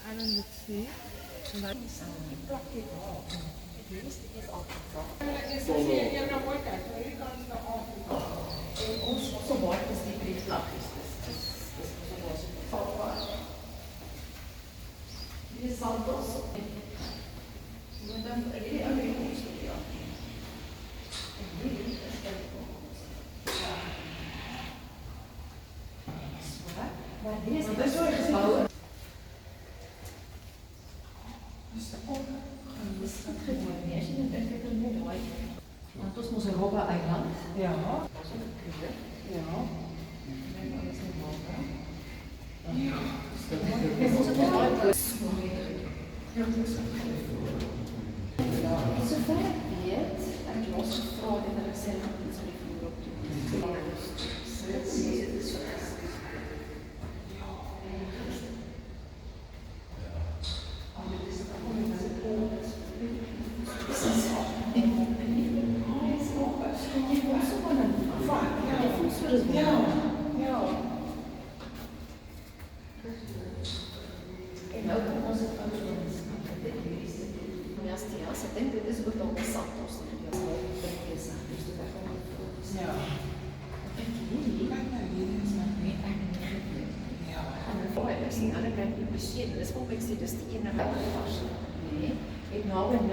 아는 듯이 Zo mooi is die brieflap is. Dus die is al dos. Maar dan really agree with you. Really, that's very cool. Maar hier is het zo gebouwen. Want ons moest Europa eiland. Ja. Dat is een kleur. Ja. En dan is het mogen. Ja. Het is een mooi. Zover ik weet, heb ik losgevraagd en er zijn nog iets meer voor op te doen. Ja. Ja. En ook in onze functions. Ja, ze denken dit is ook al Santos. Ja, dat is dus de weg om Ja. en jullie, Kijk naar hier is het. nee, eigenlijk niet. Ja. En dan voor je zien, dan krijg je beschermd. Dus hoe ik zie, dus die ene weg was. Nee, ik nou een